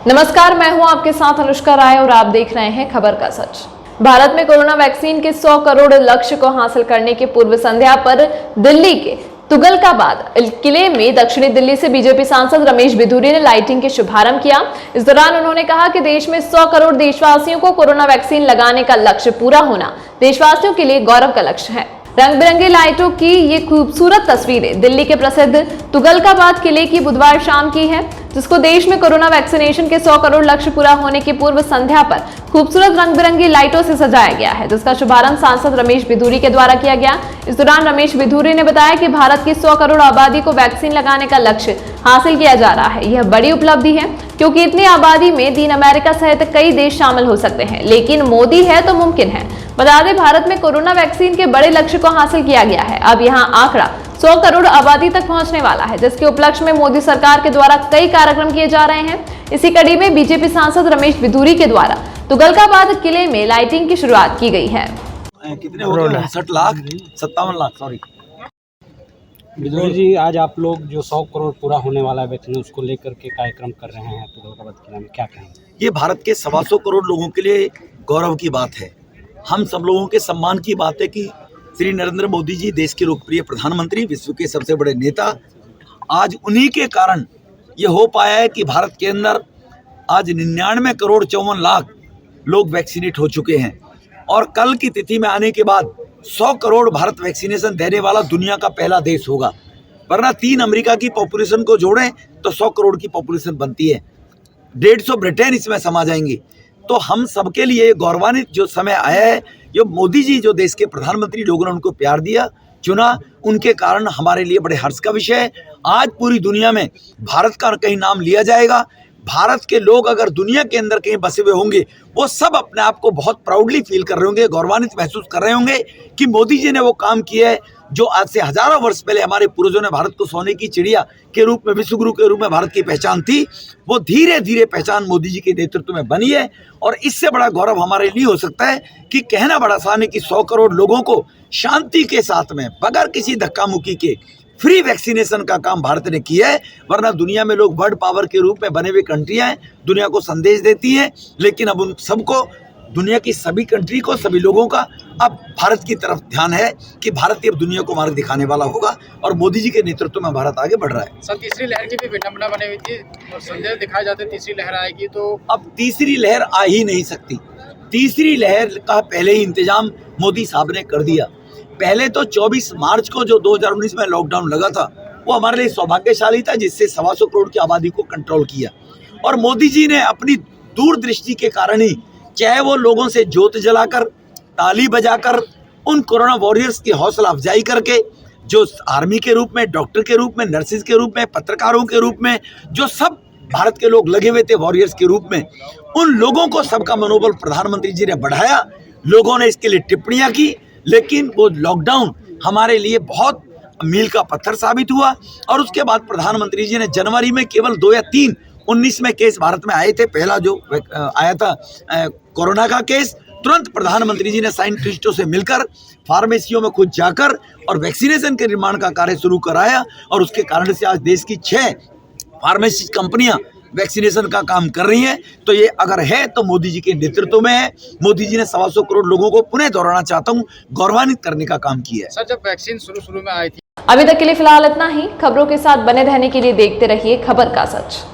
नमस्कार, मैं हूं आपके साथ अनुष्का राय और आप देख रहे हैं खबर का सच। भारत में कोरोना वैक्सीन के 100 करोड़ लक्ष्य को हासिल करने की पूर्व संध्या पर दिल्ली के तुगलकाबाद किले में दक्षिणी दिल्ली से बीजेपी सांसद रमेश बिधूरी ने लाइटिंग के शुभारंभ किया। इस दौरान उन्होंने कहा कि देश में 100 करोड़ देशवासियों को कोरोना वैक्सीन लगाने का लक्ष्य पूरा होना देशवासियों के लिए गौरव का लक्ष्य है। रंग बिरंगे लाइटों की ये खूबसूरत तस्वीरें दिल्ली के प्रसिद्ध तुगलकाबाद किले की बुधवार शाम की है, जिसको देश में कोरोना वैक्सीनेशन के 100 करोड़ लक्ष्य पूरा होने की पूर्व संध्या पर खूबसूरत रंग बिरंगी लाइटों से सजाया गया है, जिसका शुभारंभ सांसद रमेश बिधूरी के द्वारा किया गया। इस दौरान रमेश बिधूरी ने बताया कि भारत की 100 करोड़ आबादी को वैक्सीन लगाने का लक्ष्य हासिल किया जा रहा है। यह बड़ी उपलब्धि है क्योंकि इतनी आबादी में दीन अमेरिका सहित कई देश शामिल हो सकते हैं, लेकिन मोदी है तो मुमकिन है। बता दें, भारत में कोरोना वैक्सीन के बड़े लक्ष्य को हासिल किया गया है। अब यहाँ आंकड़ा 100 करोड़ आबादी तक पहुंचने वाला है, जिसके उपलक्ष्य में मोदी सरकार के द्वारा कई कार्यक्रम किए जा रहे हैं। इसी कड़ी में बीजेपी सांसद रमेश बिधूरी के द्वारा तुगलकाबाद किले में लाइटिंग की शुरुआत की गई है। कितने हो गए? 59 लाख 57 लाख सॉरी। बिधूरी जी, आज आप लोग जो 100 करोड़ पूरा होने वाला है वैक्सीन, उसको लेकर के कार्यक्रम कर रहे हैं तुगलकाबाद किले में, क्या कहेंगे? ये भारत के 125 करोड़ लोगों के लिए गौरव की बात है। हम सब लोगों के सम्मान की बात है कि श्री नरेंद्र मोदी जी, देश के लोकप्रिय प्रधानमंत्री, विश्व के सबसे बड़े नेता, आज उन्हीं के कारण ये हो पाया है कि भारत के अंदर आज 99 करोड़ 54 लाख लोग वैक्सीनेट हो चुके हैं। और कल की तिथि में आने के बाद 100 करोड़ भारत वैक्सीनेशन देने वाला दुनिया का पहला देश होगा। वरना 3 अमेरिका की पॉपुलेशन को जोड़ें तो 100 करोड़ की पॉपुलेशन बनती है। 150 ब्रिटेन इसमें समा जाएंगी। तो हम सबके लिए गौरवान्वित जो समय आया है, जो मोदी जी जो देश के प्रधानमंत्री, लोगों ने उनको प्यार दिया, चुना, उनके कारण हमारे लिए बड़े हर्ष का विषय है। आज पूरी दुनिया में भारत का कहीं नाम लिया जाएगा। भारत के लोग अगर दुनिया के अंदर कहीं बसे हुए होंगे, वो सब अपने आप को बहुत प्राउडली फील कर रहे होंगे, गौरवान्वित महसूस कर रहे होंगे कि मोदी जी ने वो काम किया है जो आज से हजारों वर्ष पहले हमारे पूर्वजों ने भारत को सोने की चिड़िया के रूप में, विश्वगुरु के रूप में भारत की पहचान थी। वो धीरे धीरे पहचान मोदी जी के नेतृत्व में बनी है। और इससे बड़ा गौरव हमारे लिए हो सकता है कि कहना बड़ा आसान है कि 100 करोड़ लोगों को शांति के साथ में, बगैर किसी धक्का मुक्की के, फ्री वैक्सीनेशन का काम भारत ने किया है। वरना दुनिया में लोग वर्ल्ड पावर के रूप में बने हुए कंट्रियां हैं, दुनिया को संदेश देती हैं, लेकिन अब उन सबको, दुनिया की सभी कंट्री को, सभी लोगों का अब भारत की तरफ ध्यान है कि भारत अब दुनिया को मार्ग दिखाने वाला होगा। और मोदी जी के नेतृत्व में भारत आगे बढ़ रहा है। सर, तीसरी लहर की भी विडंबना बनी हुई थी और संदेश दिखाए जाते तीसरी लहर आएगी, तो अब तीसरी लहर आ ही नहीं सकती। तीसरी लहर का पहले ही इंतजाम मोदी साहब ने कर दिया। पहले तो 24 मार्च को जो 2019 में लॉकडाउन लगा था, वो हमारे लिए सौभाग्यशाली था, जिससे 125 करोड़ की आबादी को कंट्रोल किया। और मोदी जी ने अपनी दूरदृष्टि के कारण ही, चाहे वो लोगों से जोत जलाकर, ताली बजाकर, उन कोरोना वॉरियर्स की हौसला अफजाई करके, जो आर्मी के रूप में, डॉक्टर के रूप में, नर्सिस के रूप में, पत्रकारों के रूप में, जो सब भारत के लोग लगे हुए थे वॉरियर्स के रूप में, उन लोगों को सबका मनोबल प्रधानमंत्री जी ने बढ़ाया। लोगों ने इसके लिए टिप्पणियां की, लेकिन वो लॉकडाउन हमारे लिए बहुत मील का पत्थर साबित हुआ। और उसके बाद प्रधानमंत्री जी ने जनवरी में केवल 2 या 3 19 में केस भारत में आए थे। पहला जो आया था कोरोना का केस, तुरंत प्रधानमंत्री जी ने साइंटिस्टों से मिलकर, फार्मेसियों में खुद जाकर और वैक्सीनेशन के निर्माण का कार्य शुरू कराया। और उसके कारण से आज देश की 6 फार्मेसी कंपनियां वैक्सीनेशन का काम कर रही हैं। तो ये अगर है तो मोदी जी के नेतृत्व में है। मोदी जी ने 125 करोड़ लोगों को पुनः दोहराना चाहता हूँ, गौरवान्वित करने का काम किया है। सर, जब वैक्सीन शुरू में आई थी। अभी तक के लिए फिलहाल इतना ही। खबरों के साथ बने रहने के लिए देखते रहिए खबर का सच।